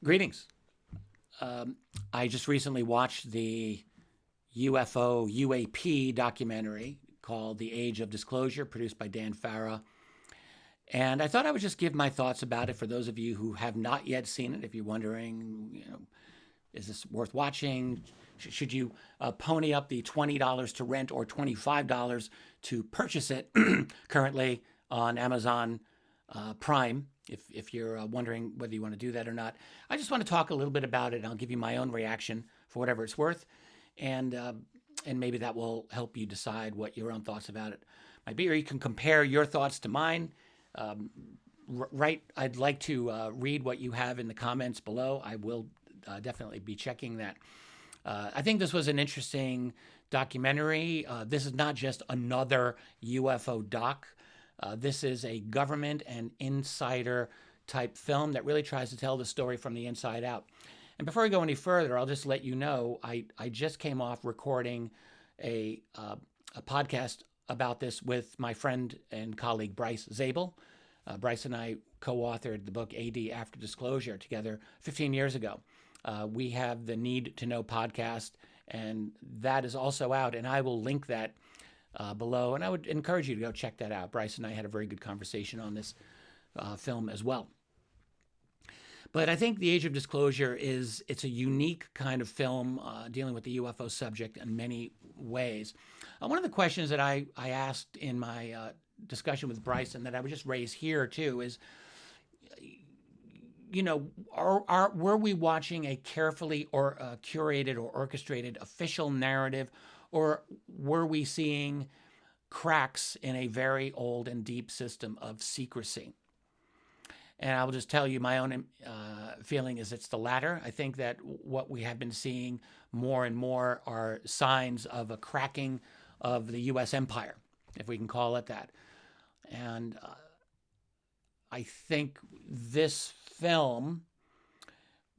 Greetings. I just recently watched the UFO UAP documentary called The Age of Disclosure, produced by Dan Farah. And I thought I would just give my thoughts about it for those of you who have not yet seen it. If you're wondering, is this worth watching? Should you pony up the $20 to rent or $25 to purchase it currently on Amazon Prime? If you're wondering whether you want to do that or not, I just want to talk a little bit about it. And I'll give you my own reaction for whatever it's worth, and maybe that will help you decide what your own thoughts about it might be, or you can compare your thoughts to mine. Right, I'd like to read what you have in the comments below. I will definitely be checking that. I think this was an interesting documentary. This is not just another UFO doc. This is a government and insider type film that really tries to tell the story from the inside out. And before we go any further, I'll just let you know I just came off recording a podcast about this with my friend and colleague Bryce Zabel. Bryce and I co-authored the book AD After Disclosure together 15 years ago. We have the Need to Know podcast, and that is also out, and I will link that below, and I would encourage you to go check that out. Bryce and I had a very good conversation on this film as well. But I think The Age of Disclosure it's a unique kind of film dealing with the UFO subject in many ways. One of the questions that I asked in my discussion with Bryce, and that I would just raise here too, is, were we watching a carefully or curated or orchestrated official narrative, or were we seeing cracks in a very old and deep system of secrecy? And I will just tell you my own feeling is it's the latter. I think that what we have been seeing more and more are signs of a cracking of the U.S. empire, if we can call it that. And I think this film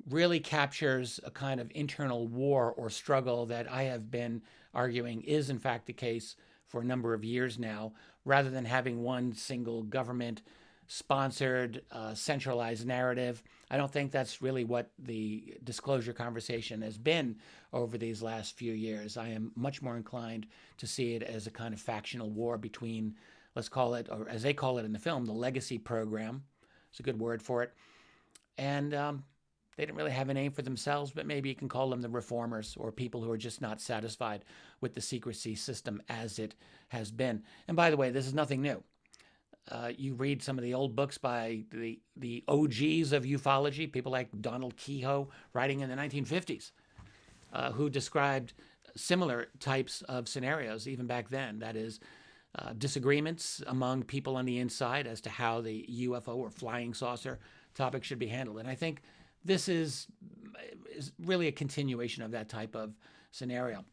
really captures a kind of internal war or struggle that I have been arguing is in fact the case for a number of years now, rather than having one single government sponsored centralized narrative. I don't think that's really what the disclosure conversation has been over these last few years. I am much more inclined to see it as a kind of factional war between, let's call it, or as they call it in the film, the legacy program. It's a good word for it. And they didn't really have a name for themselves, but maybe you can call them the reformers, or people who are just not satisfied with the secrecy system as it has been. And by the way, this is nothing new. You read some of the old books by the OGs of ufology, people like Donald Kehoe, writing in the 1950s, who described similar types of scenarios even back then. That is, disagreements among people on the inside as to how the UFO or flying saucer topic should be handled. And I think this is really a continuation of that type of scenario.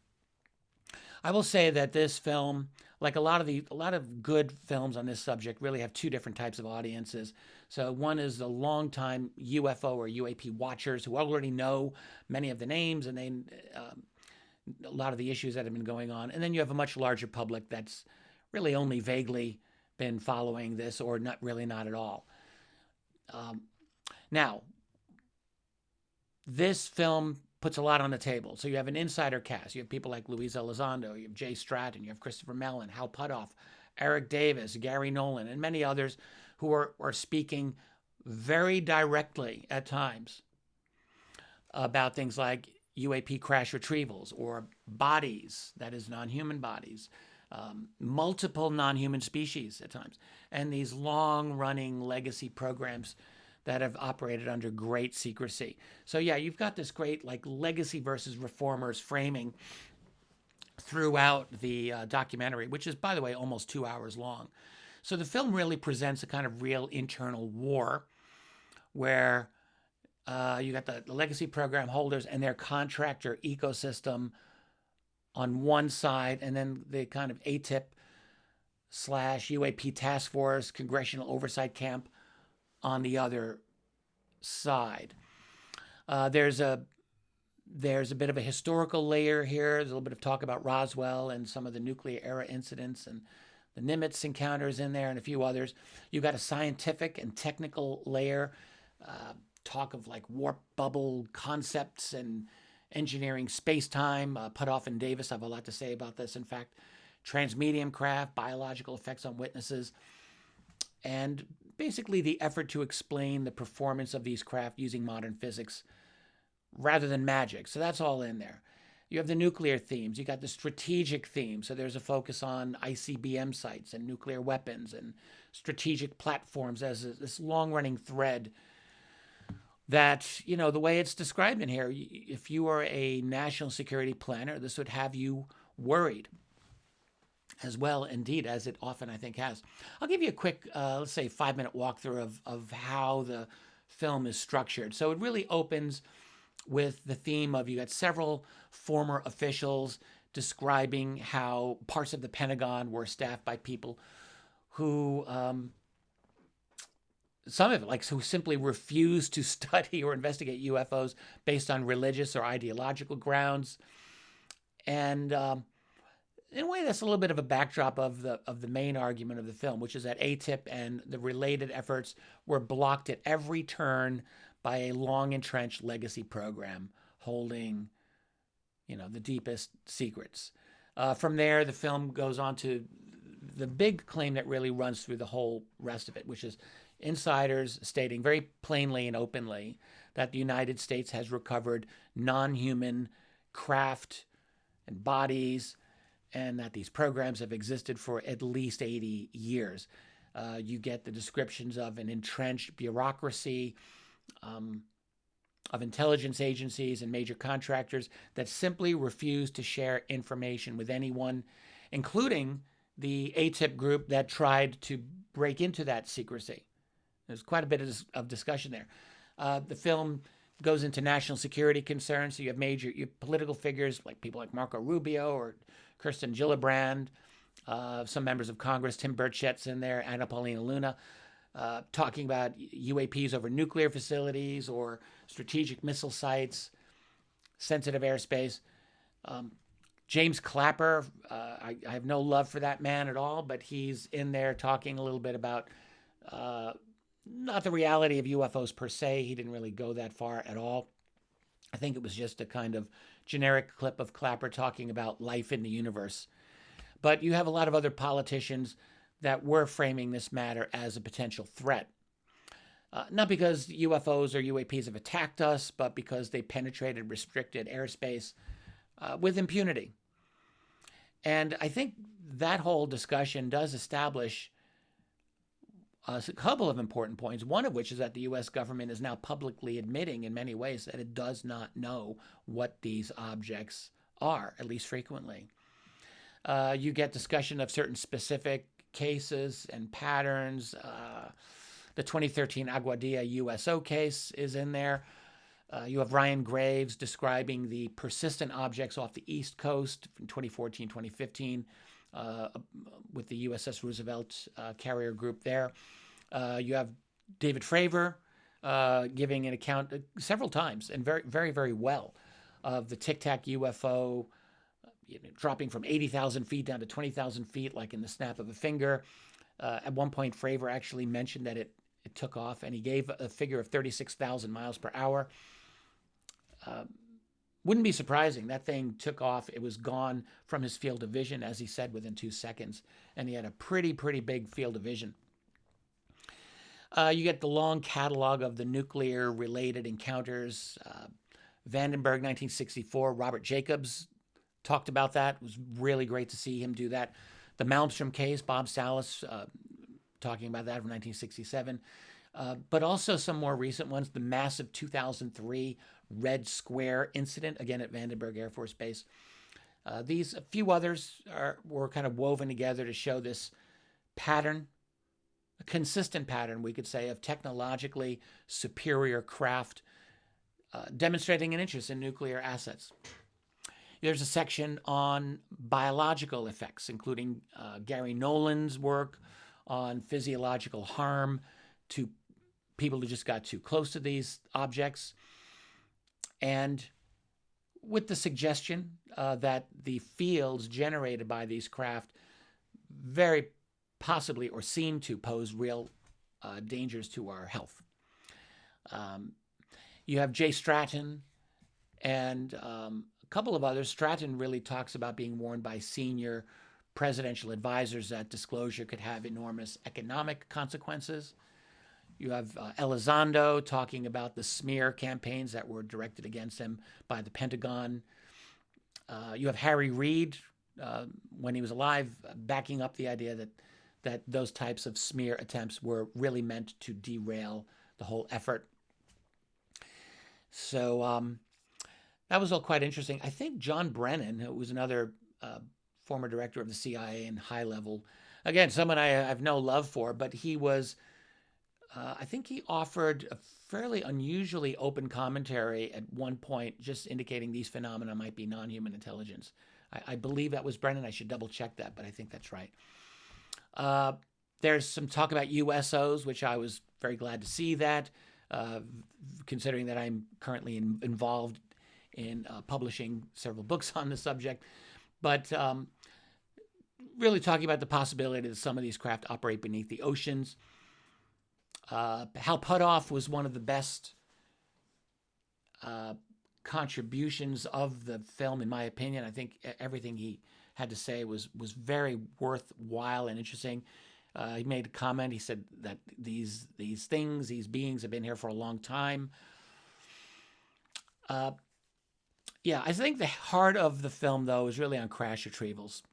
I will say that this film, like a lot of good films on this subject, really have two different types of audiences. So one is the longtime UFO or UAP watchers who already know many of the names and a lot of the issues that have been going on. And then you have a much larger public that's really only vaguely been following this, or not at all. Now, this film puts a lot on the table. So you have an insider cast. You have people like Luis Elizondo, you have Jay Stratton, you have Christopher Mellon, Hal Puthoff, Eric Davis, Gary Nolan, and many others who are speaking very directly at times about things like UAP crash retrievals or bodies, that is non-human bodies, multiple non-human species at times, and these long-running legacy programs that have operated under great secrecy. So yeah, you've got this great like legacy versus reformers framing throughout the documentary, which is, by the way, almost 2 hours long. So the film really presents a kind of real internal war where you got the legacy program holders and their contractor ecosystem on one side, and then the kind of ATIP / UAP task force congressional oversight camp on the other side. There's a bit of a historical layer here. There's a little bit of talk about Roswell and some of the nuclear era incidents and the Nimitz encounters in there and a few others. You've got a scientific and technical layer talk of like warp bubble concepts and engineering space-time. Puthoff and Davis have a lot to say about this. In fact, transmedium craft, biological effects on witnesses, and basically the effort to explain the performance of these craft using modern physics rather than magic. So that's all in there. You have the nuclear themes. You got the strategic themes. So there's a focus on ICBM sites and nuclear weapons and strategic platforms as this long-running thread that, you know, the way it's described in here, if you are a national security planner, this would have you worried as well, indeed, as it often, I think, has. I'll give you a quick, let's say, 5-minute walkthrough of how the film is structured. So it really opens with the theme of, you got several former officials describing how parts of the Pentagon were staffed by people who, some of it, like, who simply refused to study or investigate UFOs based on religious or ideological grounds. And in a way, that's a little bit of a backdrop of the main argument of the film, which is that ATIP and the related efforts were blocked at every turn by a long-entrenched legacy program holding, you know, the deepest secrets. From there, the film goes on to the big claim that really runs through the whole rest of it, which is insiders stating very plainly and openly that the United States has recovered non-human craft and bodies, and that these programs have existed for at least 80 years. You get the descriptions of an entrenched bureaucracy, of intelligence agencies and major contractors that simply refuse to share information with anyone, including the ATIP group that tried to break into that secrecy. There's quite a bit of discussion there. The film goes into national security concerns. So you have political figures like people like Marco Rubio or Kirsten Gillibrand, some members of Congress, Tim Burchett's in there, Anna Paulina Luna, talking about UAPs over nuclear facilities or strategic missile sites, sensitive airspace. James Clapper, I have no love for that man at all, but he's in there talking a little bit about not the reality of UFOs per se. He didn't really go that far at all. I think it was just a kind of generic clip of Clapper talking about life in the universe. But you have a lot of other politicians that were framing this matter as a potential threat. Not because UFOs or UAPs have attacked us, but because they penetrated restricted airspace with impunity. And I think that whole discussion does establish a couple of important points, one of which is that the U.S. government is now publicly admitting in many ways that it does not know what these objects are, at least frequently. You get discussion of certain specific cases and patterns. The 2013 Aguadilla USO case is in there. You have Ryan Graves describing the persistent objects off the East Coast from 2014, 2015 with the USS Roosevelt carrier group there. You have David Fravor giving an account several times and very, very, very well of the Tic Tac UFO dropping from 80,000 feet down to 20,000 feet, like in the snap of a finger. At one point, Fravor actually mentioned that it took off, and he gave a figure of 36,000 miles per hour. Wouldn't be surprising. That thing took off. It was gone from his field of vision, as he said, within 2 seconds. And he had a pretty big field of vision. You get the long catalog of the nuclear-related encounters. Vandenberg, 1964. Robert Jacobs talked about that. It was really great to see him do that. The Malmstrom case, Bob Salas talking about that from 1967. But also some more recent ones. The massive 2003 Red Square incident, again at Vandenberg Air Force Base. A few others were kind of woven together to show this pattern, a consistent pattern, we could say, of technologically superior craft demonstrating an interest in nuclear assets. There's a section on biological effects, including Gary Nolan's work on physiological harm to people who just got too close to these objects, and with the suggestion that the fields generated by these craft very possibly or seem to pose real dangers to our health. You have Jay Stratton and a couple of others. Stratton really talks about being warned by senior presidential advisors that disclosure could have enormous economic consequences. You have Elizondo talking about the smear campaigns that were directed against him by the Pentagon. You have Harry Reid, when he was alive, backing up the idea that those types of smear attempts were really meant to derail the whole effort. So that was all quite interesting. I think John Brennan, who was another former director of the CIA and high level, again, someone I have no love for, but he was, I think he offered a fairly unusually open commentary at one point, just indicating these phenomena might be non-human intelligence. I believe that was Brennan. I should double check that, but I think that's right. There's some talk about USOs, which I was very glad to see that, considering that I'm currently involved in publishing several books on the subject. But really talking about the possibility that some of these craft operate beneath the oceans. Hal Puthoff was one of the best contributions of the film, in my opinion. I think everything he had to say was very worthwhile and interesting. He made a comment. He said that these beings have been here for a long time. Yeah, I think the heart of the film, though, is really on crash retrievals.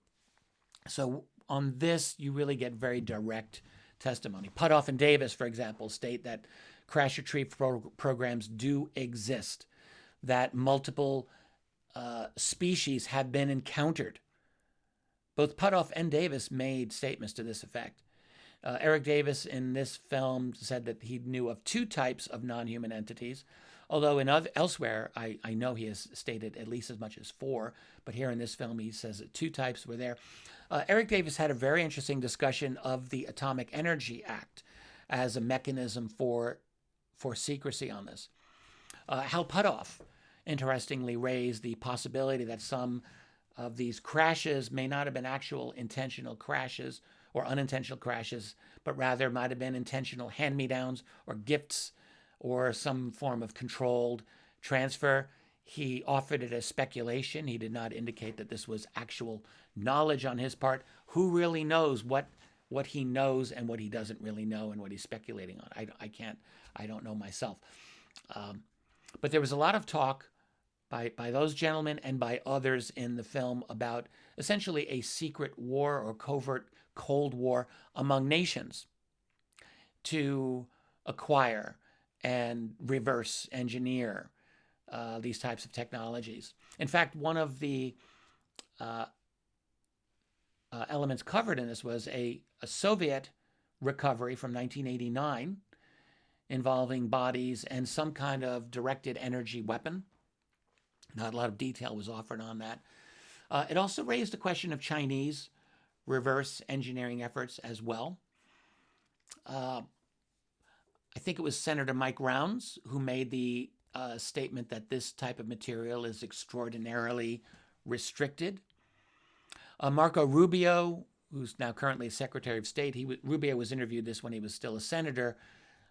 So on this, you really get very direct testimony. Puthoff and Davis, for example, state that crash retrieve programs do exist, that multiple species have been encountered. Both Puthoff and Davis made statements to this effect. Eric Davis in this film said that he knew of 2 types of non-human entities, although elsewhere I know he has stated at least as much as 4, but here in this film he says that 2 types were there. Eric Davis had a very interesting discussion of the Atomic Energy Act as a mechanism for secrecy on this. Hal Puthoff, interestingly, raised the possibility that some of these crashes may not have been actual intentional crashes or unintentional crashes, but rather might have been intentional hand-me-downs or gifts or some form of controlled transfer. He offered it as speculation. He did not indicate that this was actual knowledge on his part. Who really knows what he knows and what he doesn't really know and what he's speculating on? I don't know myself. But there was a lot of talk by those gentlemen and by others in the film about essentially a secret war or covert Cold War among nations to acquire and reverse engineer these types of technologies. In fact, one of the elements covered in this was a Soviet recovery from 1989 involving bodies and some kind of directed energy weapon. Not a lot of detail was offered on that. It also raised the question of Chinese reverse engineering efforts as well. I think it was Senator Mike Rounds who made the statement that this type of material is extraordinarily restricted. Marco Rubio, who's now currently Secretary of State, Rubio was interviewed this when he was still a senator,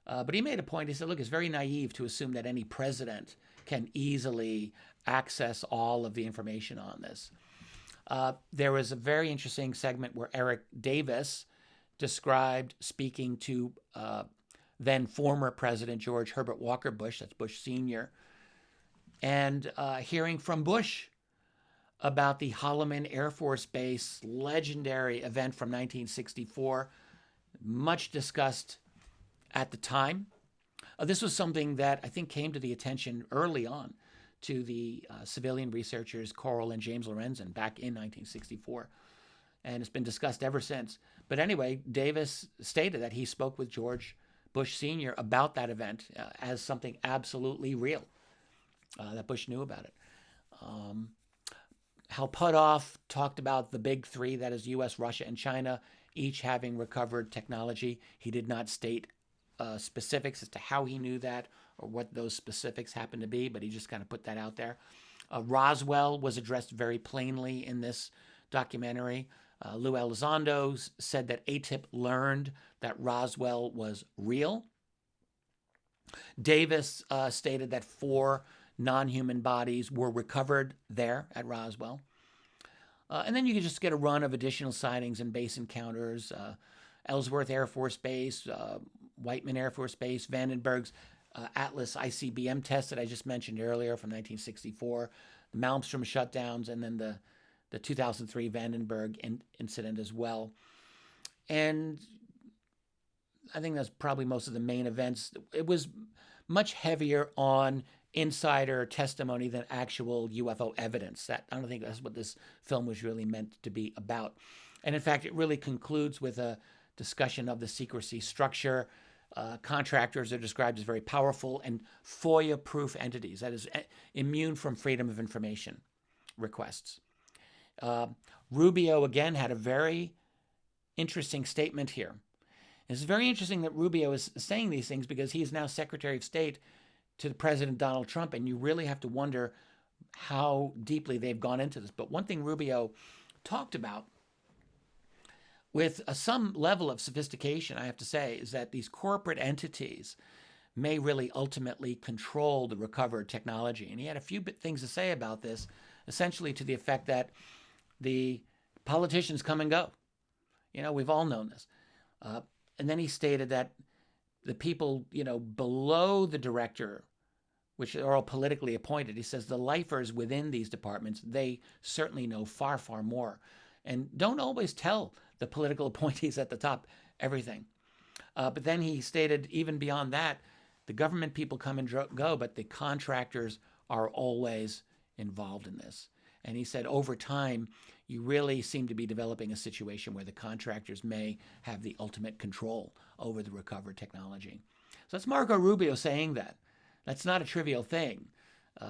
but he made a point. He said, look, it's very naive to assume that any president can easily access all of the information on this. There was a very interesting segment where Eric Davis described speaking to then former President George Herbert Walker Bush, that's Bush Sr., and hearing from Bush about the Holloman Air Force Base legendary event from 1964, much discussed at the time. This was something that I think came to the attention early on to the civilian researchers Coral and James Lorenzen back in 1964, and it's been discussed ever since. But anyway, Davis stated that he spoke with George Bush Sr. about that event as something absolutely real, that Bush knew about it. Hal Puthoff talked about the big 3, that is U.S., Russia, and China, each having recovered technology. He did not state specifics as to how he knew that or what those specifics happened to be, but he just kind of put that out there. Roswell was addressed very plainly in this documentary. Lou Elizondo said that ATIP learned that Roswell was real. Davis stated that 4 non-human bodies were recovered there at Roswell. And then you can just get a run of additional sightings and base encounters. Ellsworth Air Force Base, Whiteman Air Force Base, Vandenberg's Atlas ICBM test that I just mentioned earlier from 1964, the Malmstrom shutdowns, and then the 2003 Vandenberg incident as well. And I think that's probably most of the main events. It was much heavier on insider testimony than actual UFO evidence. I don't think that's what this film was really meant to be about. And in fact, it really concludes with a discussion of the secrecy structure. Contractors are described as very powerful and FOIA-proof entities, that is, immune from freedom of information requests. Rubio, again, had a very interesting statement here. It's very interesting that Rubio is saying these things because he is now Secretary of State to President Donald Trump, and you really have to wonder how deeply they've gone into this. But one thing Rubio talked about with some level of sophistication, I have to say, is that these corporate entities may really ultimately control the recovered technology. And he had a few things to say about this, essentially to the effect that the politicians come and go. You know, we've all known this. And then he stated that the people, below the director, which are all politically appointed, he says the lifers within these departments, they certainly know far, far more and don't always tell the political appointees at the top everything. But then he stated even beyond that, the government people come and go, but the contractors are always involved in this. And he said over time, you really seem to be developing a situation where the contractors may have the ultimate control over the recovered technology. So that's Marco Rubio saying that. That's not a trivial thing.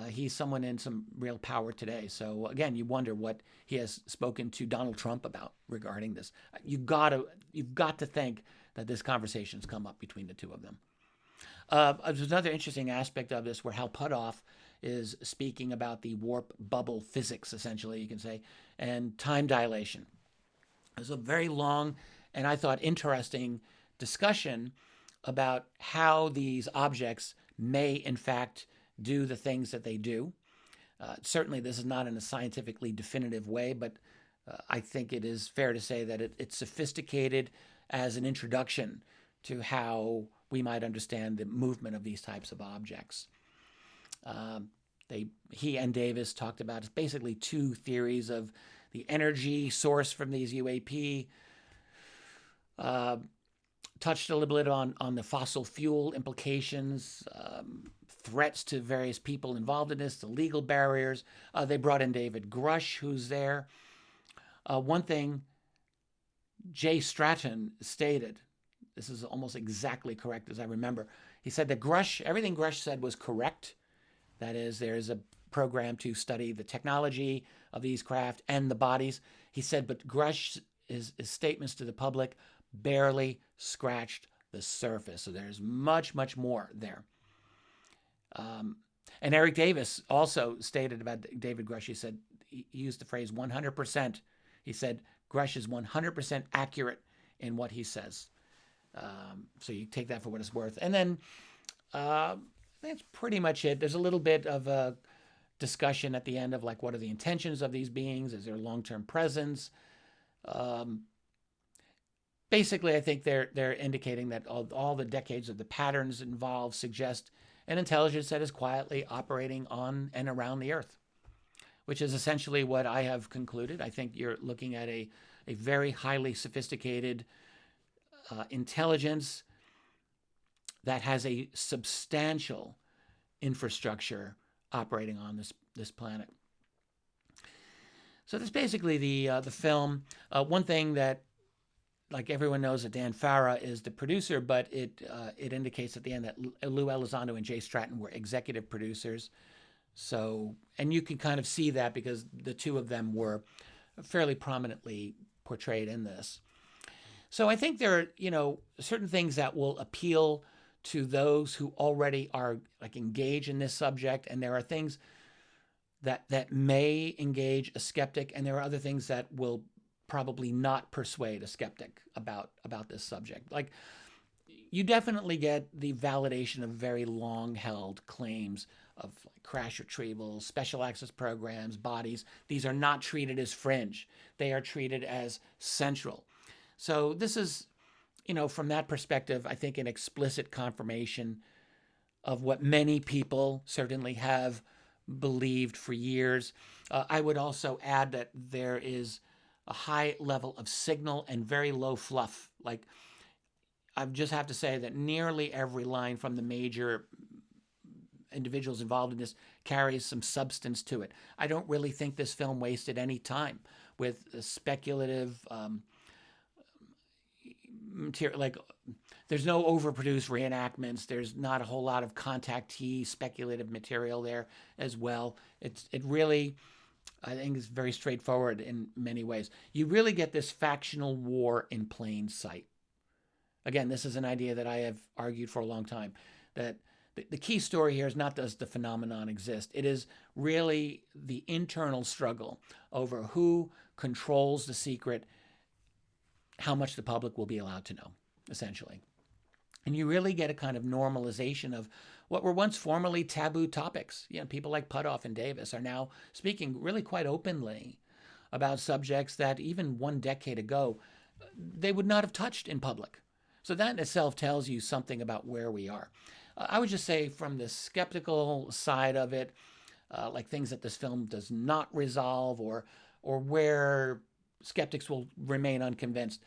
He's someone in some real power today. So again, you wonder what he has spoken to Donald Trump about regarding this. You've got to think that this conversation's come up between the two of them. There's another interesting aspect of this where Hal Puthoff is speaking about the warp bubble physics, essentially, you can say, and time dilation. There's a very long and I thought interesting discussion about how these objects may, in fact, do the things that they do. Certainly, this is not in a scientifically definitive way, but I think it is fair to say that it's sophisticated as an introduction to how we might understand the movement of these types of objects. He and Davis talked about it's basically two theories of the energy source from these UAP. Touched a little bit on the fossil fuel implications, threats to various people involved in this, the legal barriers. They brought in David Grush, who's there. One thing Jay Stratton stated, this is almost exactly correct as I remember. He said that everything Grush said was correct. That is, there is a program to study the technology of these craft and the bodies. He said, but Grush's statements to the public barely scratched the surface. So there's much, much more there. And Eric Davis also stated about David Grush. He said, he used the phrase 100%. He said, Grush is 100% accurate in what he says. So you take that for what it's worth. And then that's pretty much it. There's a little bit of a discussion at the end of like, what are the intentions of these beings? Is there long-term presence? Basically, I think they're indicating that all the decades of the patterns involved suggest an intelligence that is quietly operating on and around the Earth, which is essentially what I have concluded. I think you're looking at a very highly sophisticated intelligence that has a substantial infrastructure operating on this planet. So that's basically the film. One thing that, like everyone knows, that Dan Farah is the producer, but it indicates at the end that Lou Elizondo and Jay Stratton were executive producers. So, and you can kind of see that because the two of them were fairly prominently portrayed in this. So I think there are, certain things that will appeal to those who already are like engaged in this subject, and there are things that may engage a skeptic, and there are other things that will probably not persuade a skeptic about this subject. Like, you definitely get the validation of very long-held claims of like crash retrieval, special access programs, bodies. These are not treated as fringe. They are treated as central. So this is, from that perspective, I think an explicit confirmation of what many people certainly have believed for years. I would also add that there is a high level of signal and very low fluff. Like, I just have to say that nearly every line from the major individuals involved in this carries some substance to it. I don't really think this film wasted any time with speculative material. Like, there's no overproduced reenactments. There's not a whole lot of contactee speculative material there as well. It really, I think, is very straightforward in many ways. You really get this factional war in plain sight. Again, this is an idea that I have argued for a long time, that the key story here is not does the phenomenon exist. It is really the internal struggle over who controls the secret, how much the public will be allowed to know, essentially. And you really get a kind of normalization of what were once formerly taboo topics. People like Puthoff and Davis are now speaking really quite openly about subjects that even 1 decade ago, they would not have touched in public. So that in itself tells you something about where we are. I would just say from the skeptical side of it, like things that this film does not resolve or where skeptics will remain unconvinced,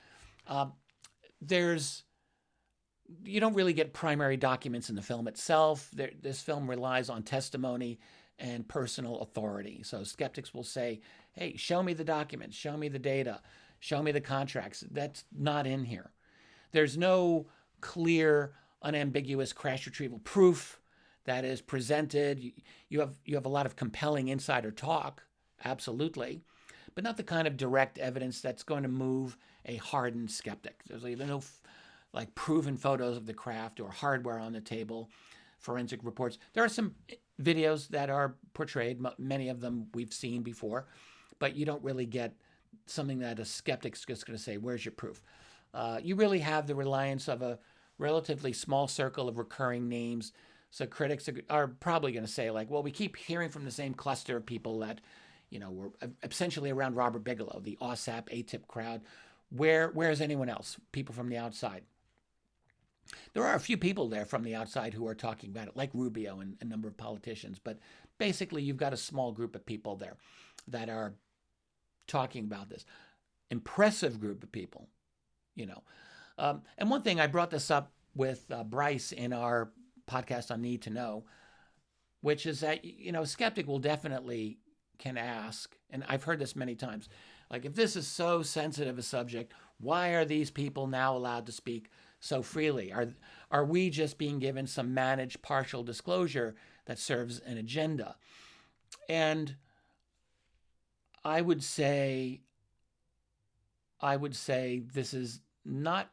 you don't really get primary documents in the film itself. This film relies on testimony and personal authority. So skeptics will say, hey, show me the documents, show me the data, show me the contracts. That's not in here. There's no clear, unambiguous crash retrieval proof that is presented. You have a lot of compelling insider talk, absolutely, but not the kind of direct evidence that's going to move a hardened skeptic. There's no like proven photos of the craft or hardware on the table, forensic reports. There are some videos that are portrayed, many of them we've seen before, but you don't really get something that a skeptic's just going to say, where's your proof? You really have the reliance of a relatively small circle of recurring names. So critics are probably going to say, like, well, we keep hearing from the same cluster of people that, were essentially around Robert Bigelow, the OSAP, ATIP crowd. Where is anyone else? People from the outside. There are a few people there from the outside who are talking about it, like Rubio and a number of politicians. But basically, you've got a small group of people there that are talking about this. Impressive group of people. And one thing, I brought this up with Bryce in our podcast on Need to Know, which is that, a skeptic will definitely can ask, and I've heard this many times, like, if this is so sensitive a subject, why are these people now allowed to speak so freely? Are we just being given some managed partial disclosure that serves an agenda? And I would say this is not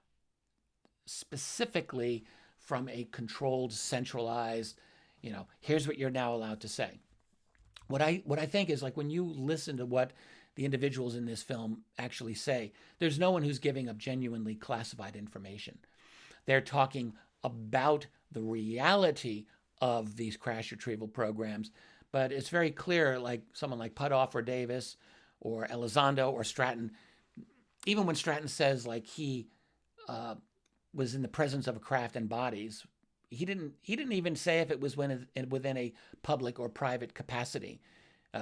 specifically from a controlled, centralized, here's what you're now allowed to say. What I think is, like, when you listen to what the individuals in this film actually say, there's no one who's giving up genuinely classified information. They're talking about the reality of these crash retrieval programs, but it's very clear, like someone like Puthoff or Davis or Elizondo or Stratton, even when Stratton says, like, he was in the presence of a craft and bodies, he didn't even say if it was within a public or private capacity.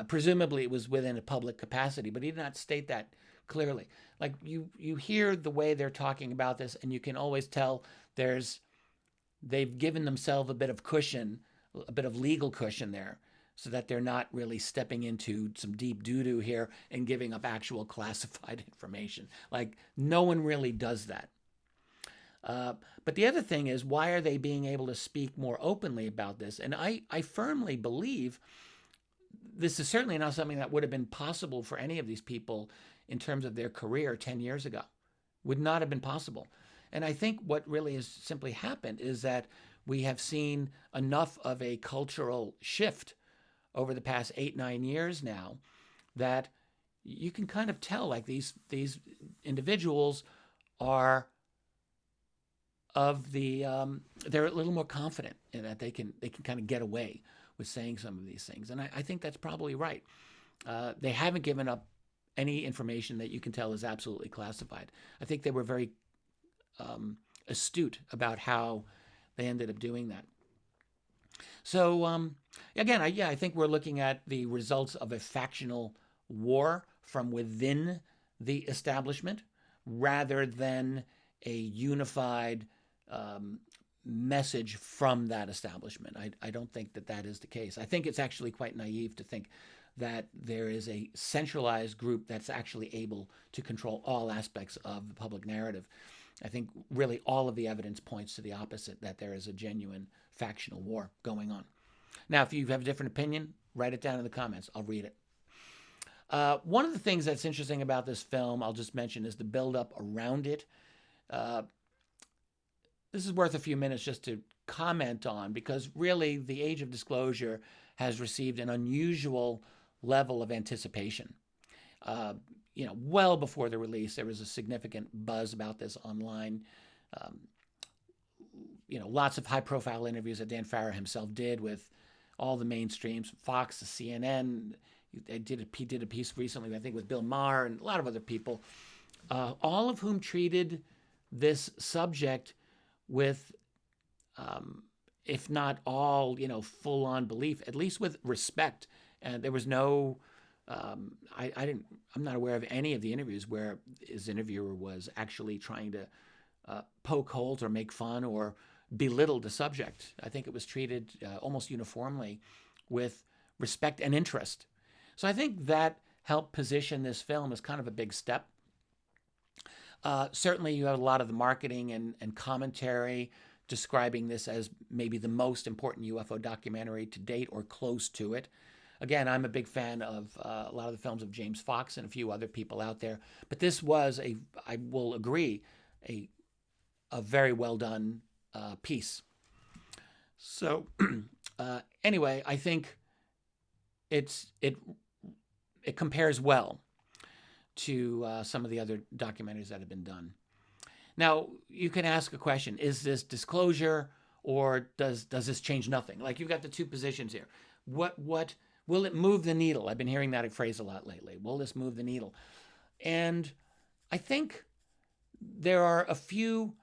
Presumably it was within a public capacity, but he did not state that clearly. Like, you hear the way they're talking about this, and you can always tell they've given themselves a bit of cushion, a bit of legal cushion there, so that they're not really stepping into some deep doo-doo here and giving up actual classified information. Like, no one really does that. But the other thing is, why are they being able to speak more openly about this? And I firmly believe this is certainly not something that would have been possible for any of these people in terms of their career 10 years ago. Would not have been possible. And I think what really has simply happened is that we have seen enough of a cultural shift over the past 8-9 years now that you can kind of tell, like, these individuals are of the they're a little more confident in that they can kind of get away with saying some of these things, and I think that's probably right. They haven't given up any information that you can tell is absolutely classified. I think they were very astute about how they ended up doing that. So again, I think we're looking at the results of a factional war from within the establishment rather than a unified message from that establishment. I don't think that that is the case. I think it's actually quite naive to think that there is a centralized group that's actually able to control all aspects of the public narrative. I think really all of the evidence points to the opposite, that there is a genuine factional war going on. Now, if you have a different opinion, write it down in the comments. I'll read it. One of the things that's interesting about this film, I'll just mention, is the buildup around it. This is worth a few minutes just to comment on, because really the Age of Disclosure has received an unusual level of anticipation. Well before the release, there was a significant buzz about this online. Lots of high-profile interviews that Dan Farrar himself did with all the mainstreams, Fox, CNN. He did a piece recently, I think, with Bill Maher and a lot of other people, all of whom treated this subject with, if not all, full-on belief, at least with respect. And there was no, I'm not aware of any of the interviews where his interviewer was actually trying to poke holes or make fun or belittle the subject. I think it was treated almost uniformly with respect and interest. So I think that helped position this film as kind of a big step. Certainly you have a lot of the marketing and commentary describing this as maybe the most important UFO documentary to date or close to it. Again, I'm a big fan of a lot of the films of James Fox and a few other people out there. But this was, I will agree, a very well done piece. So anyway, I think it compares well to some of the other documentaries that have been done. Now, you can ask a question: is this disclosure, or does this change nothing? Like, you've got the two positions here. What will it move the needle? I've been hearing that phrase a lot lately. Will this move the needle? And I think there are a few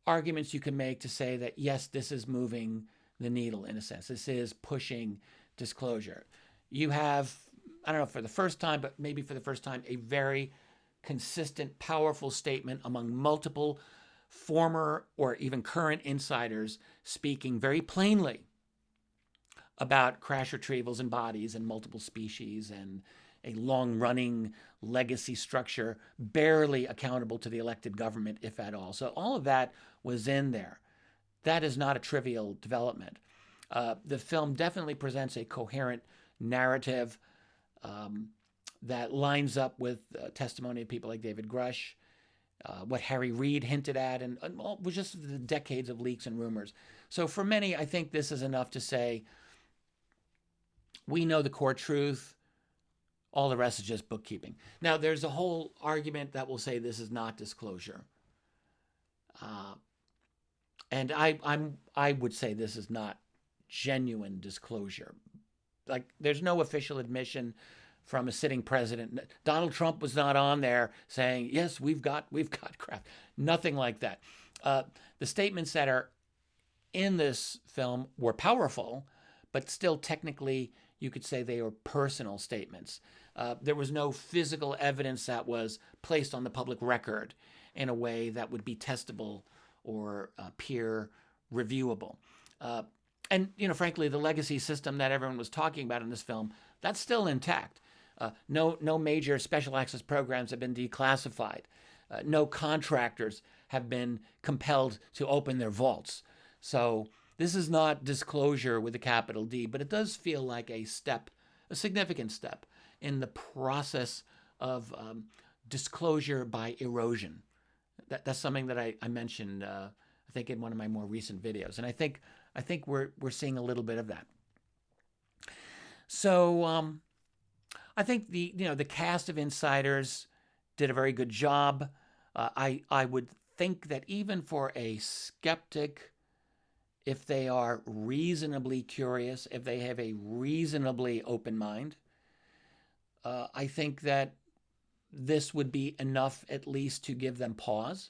arguments you can make to say that, yes, this is moving the needle in a sense. This is pushing disclosure. You have, I don't know, for the first time, but maybe for the first time, a very consistent, powerful statement among multiple former or even current insiders speaking very plainly about crash retrievals and bodies and multiple species and a long-running legacy structure barely accountable to the elected government, if at all. So all of that was in there. That is not a trivial development. The film definitely presents a coherent narrative that lines up with testimony of people like David Grush, what Harry Reid hinted at, and was just the decades of leaks and rumors. So for many, I think this is enough to say, we know the core truth. All the rest is just bookkeeping. Now, there's a whole argument that will say this is not disclosure. And I would say this is not genuine disclosure. Like, there's no official admission from a sitting president. Donald Trump was not on there saying, yes, we've got craft. Nothing like that. The statements that are in this film were powerful, but still technically you could say they were personal statements. There was no physical evidence that was placed on the public record in a way that would be testable or peer reviewable. And, frankly, the legacy system that everyone was talking about in this film, that's still intact. No major special access programs have been declassified. No contractors have been compelled to open their vaults. So this is not disclosure with a capital D, but it does feel like a significant step in the process of disclosure by erosion. That's something that I mentioned, I think, in one of my more recent videos, and I think we're seeing a little bit of that. So I think the cast of insiders did a very good job. I would think that even for a skeptic, if they are reasonably curious, if they have a reasonably open mind, I think that this would be enough at least to give them pause.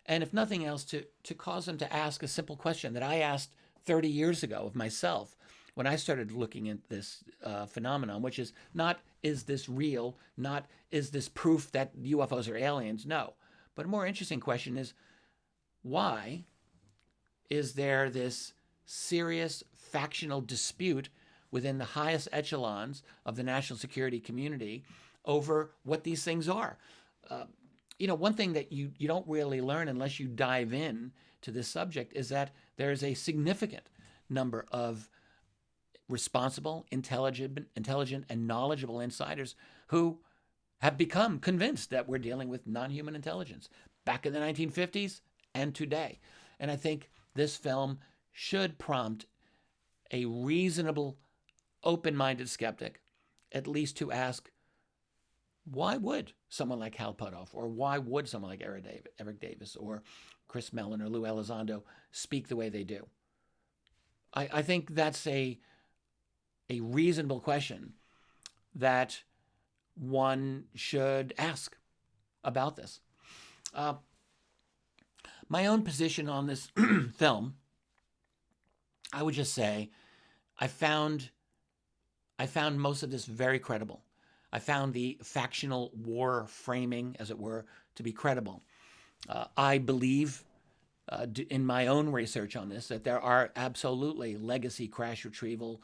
And if nothing else, to cause them to ask a simple question that I asked 30 years ago of myself when I started looking at this phenomenon, which is not, is this real? Not, is this proof that UFOs are aliens? No. But a more interesting question is, why is there this serious factional dispute within the highest echelons of the national security community over what these things are? One thing that you don't really learn unless you dive in to this subject is that there's a significant number of responsible, intelligent, and knowledgeable insiders who have become convinced that we're dealing with non-human intelligence back in the 1950s and today. And I think this film should prompt a reasonable, open-minded skeptic at least to ask, why would someone like Hal Puthoff, or why would someone like Eric Davis, or Chris Mellon, or Lou Elizondo speak the way they do? I think that's a reasonable question that one should ask about this. My own position on this film, I would just say, I found most of this very credible. I found the factional war framing, as it were, to be credible. I believe, in my own research on this, that there are absolutely legacy crash retrieval,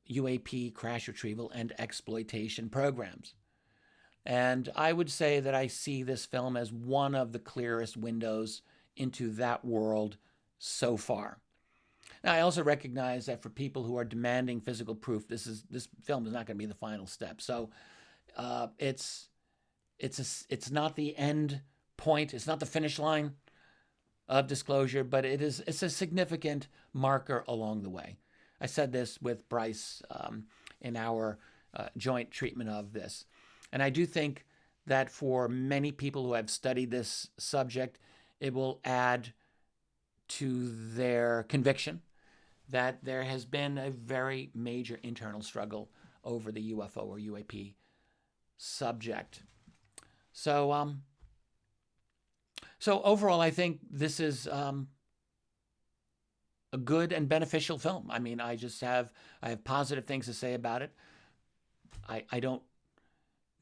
UAP crash retrieval, and exploitation programs. And I would say that I see this film as one of the clearest windows into that world so far. Now, I also recognize that for people who are demanding physical proof, this film is not going to be the final step. So it's not the end point. It's not the finish line of disclosure, but it's a significant marker along the way. I said this with Bryce in our joint treatment of this. And I do think that for many people who have studied this subject, it will add to their conviction that there has been a very major internal struggle over the UFO or UAP subject. So overall, I think this is a good and beneficial film. I mean, I have positive things to say about it. I don't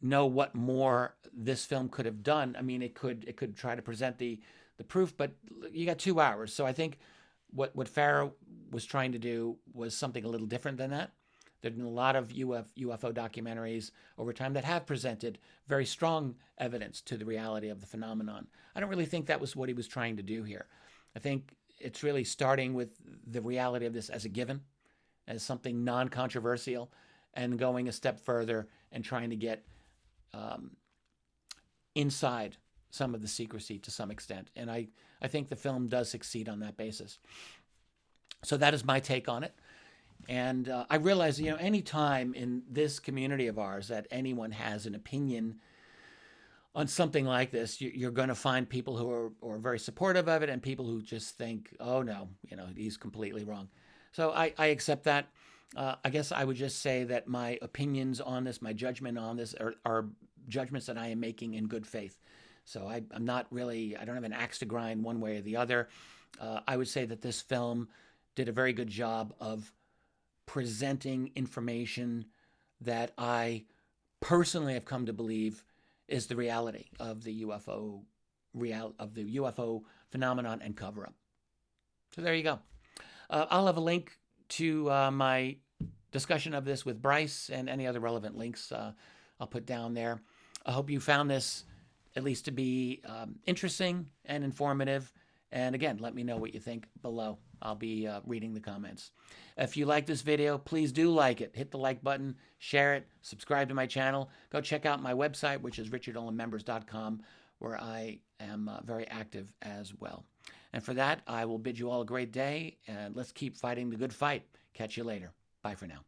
know what more this film could have done. I mean, it could try to present the proof, but you got 2 hours. So I think what Farah was trying to do was something a little different than that. There have been a lot of UFO documentaries over time that have presented very strong evidence to the reality of the phenomenon. I don't really think that was what he was trying to do here. I think it's really starting with the reality of this as a given, as something non-controversial, and going a step further and trying to get inside some of the secrecy to some extent. And I think the film does succeed on that basis. So that is my take on it. And I realize, any time in this community of ours that anyone has an opinion on something like this, you're going to find people who are very supportive of it and people who just think, oh no, he's completely wrong. So I accept that. I guess I would just say that my opinions on this, my judgment on this are judgments that I am making in good faith. So I'm not really, I don't have an axe to grind one way or the other. I would say that this film did a very good job of presenting information that I personally have come to believe is the reality of the UFO phenomenon and cover-up. So there you go. I'll have a link to my discussion of this with Bryce and any other relevant links I'll put down there. I hope you found this at least to be interesting and informative. And again, let me know what you think below. I'll be reading the comments. If you like this video, please do like it. Hit the like button, share it, subscribe to my channel. Go check out my website, which is richarddolanmembers.com, where I am very active as well. And for that, I will bid you all a great day, and let's keep fighting the good fight. Catch you later. Bye for now.